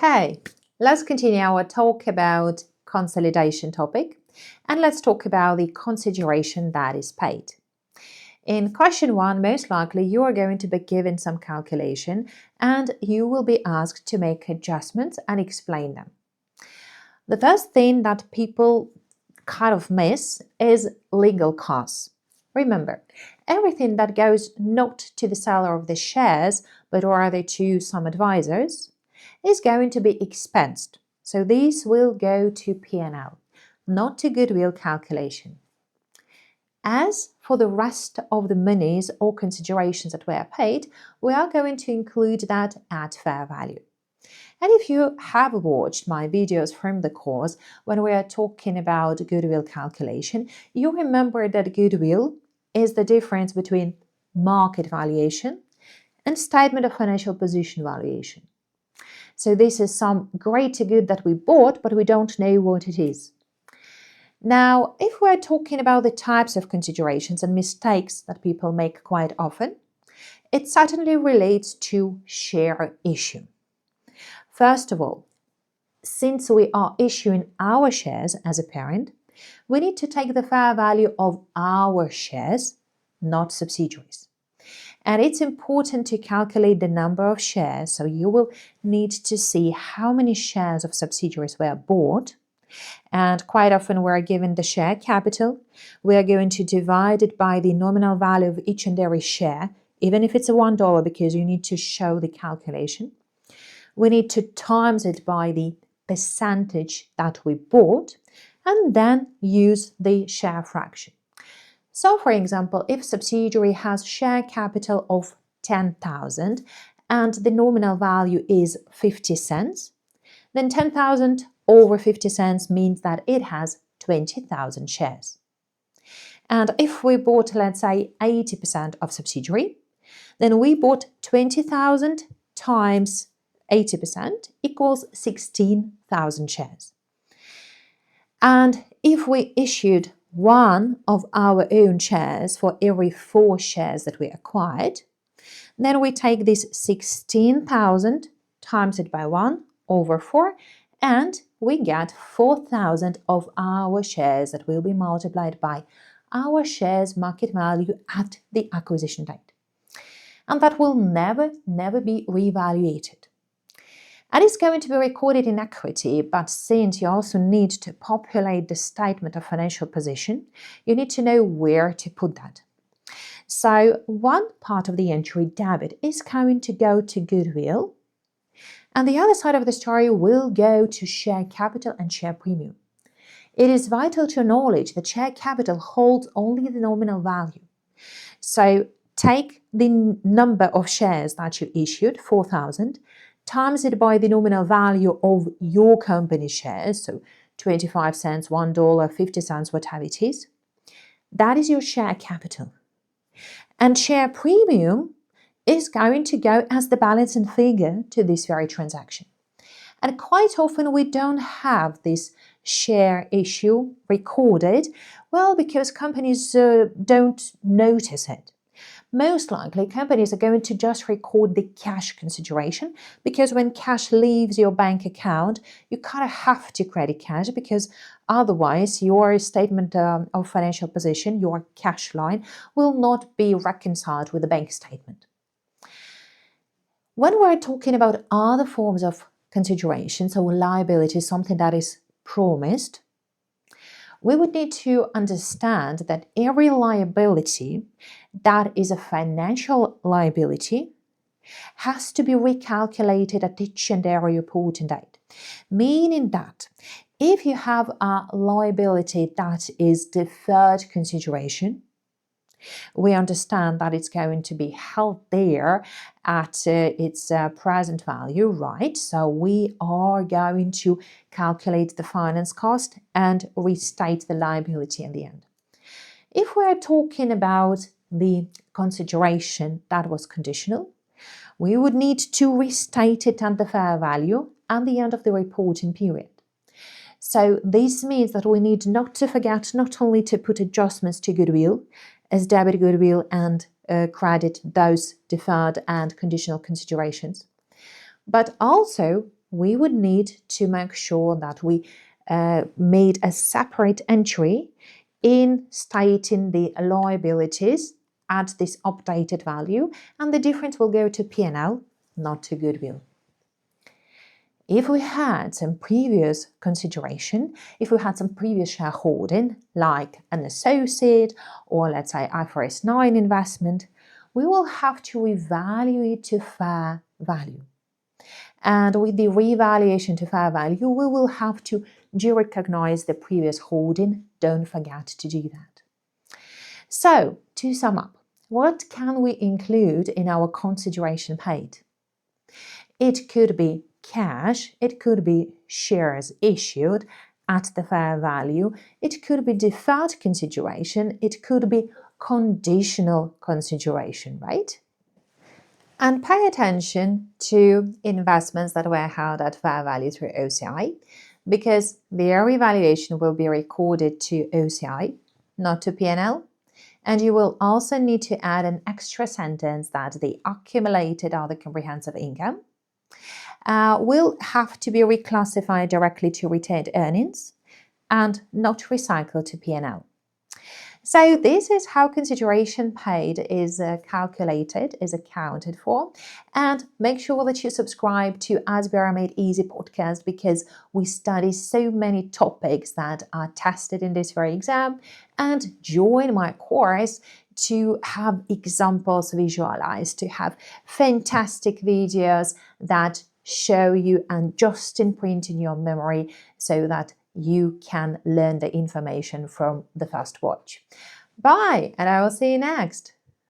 Hey, let's continue our talk about consolidation topic, and let's talk about the consideration that is paid. In question 1, most likely you are going to be given some calculation and you will be asked to make adjustments and explain them. The first thing that people kind of miss is legal costs. Remember, everything that goes not to the seller of the shares, but rather to some advisors, is going to be expensed. So these will go to P&L, not to goodwill calculation. As for the rest of the monies or considerations that were paid, we are going to include that at fair value. And if you have watched my videos from the course when we are talking about goodwill calculation, you remember that goodwill is the difference between market valuation and statement of financial position valuation. So this is some greater good that we bought, but we don't know what it is. Now, if we're talking about the types of considerations and mistakes that people make quite often, it certainly relates to share issue. First of all, since we are issuing our shares as a parent, we need to take the fair value of our shares, not subsidiaries. And it's important to calculate the number of shares, so you will need to see how many shares of subsidiaries were bought. And quite often we're given the share capital. We are going to divide it by the nominal value of each and every share, even if it's a $1, because you need to show the calculation. We need to times it by the percentage that we bought, and then use the share fraction. So, for example, if subsidiary has share capital of 10,000 and the nominal value is 50 cents, then 10,000 over 50 cents means that it has 20,000 shares. And if we bought, let's say, 80% of subsidiary, then we bought 20,000 times 80% equals 16,000 shares. And if we issued one of our own shares for every 4 shares that we acquired, then we take this 16,000 times it by 1 over 4, and we get 4,000 of our shares that will be multiplied by our shares market value at the acquisition date. And that will never be reevaluated. And it's going to be recorded in equity, but since you also need to populate the statement of financial position, you need to know where to put that. So one part of the entry, debit, is going to go to goodwill, and the other side of the story will go to share capital and share premium. It is vital to acknowledge that share capital holds only the nominal value. So take the number of shares that you issued, 4,000, times it by the nominal value of your company shares, so 25 cents, $1, 50 cents, whatever it is. That is your share capital. And share premium is going to go as the balancing figure to this very transaction. And quite often we don't have this share issue recorded, well, because companies don't notice it. Most likely, companies are going to just record the cash consideration, because when cash leaves your bank account, you kind of have to credit cash, because otherwise your statement of financial position, your cash line, will not be reconciled with the bank statement. When we're talking about other forms of consideration, so liability is something that is promised, we would need to understand that every liability that is a financial liability has to be recalculated at each and every reporting date. Meaning that if you have a liability that is deferred consideration, we understand that it's going to be held there at its present value, right? So we are going to calculate the finance cost and restate the liability in the end. If we're talking about the consideration that was conditional, we would need to restate it at the fair value at the end of the reporting period. So this means that we need not to forget not only to put adjustments to goodwill, as debit goodwill and credit those deferred and conditional considerations, but also we would need to make sure that we made a separate entry in stating the liabilities at this updated value, and the difference will go to P&L, not to goodwill. If we had some previous consideration, if we had some previous shareholding, like an associate or let's say IFRS 9 investment, we will have to revalue to fair value. And with the revaluation to fair value, we will have to derecognize the previous holding. Don't forget to do that. So, to sum up, what can we include in our consideration paid? It could be cash, it could be shares issued at the fair value, it could be deferred consideration, it could be conditional consideration, right? And pay attention to investments that were held at fair value through OCI, because their revaluation will be recorded to OCI, not to P&L. And you will also need to add an extra sentence that the accumulated other comprehensive income will have to be reclassified directly to retained earnings and not recycled to P&L. So this is how consideration paid is calculated, is accounted for. And make sure that you subscribe to SBR Made Easy podcast, because we study so many topics that are tested in this very exam, and join my course to have examples visualized, to have fantastic videos that show you and just imprint in your memory so that you can learn the information from the first watch. Bye, and I will see you next.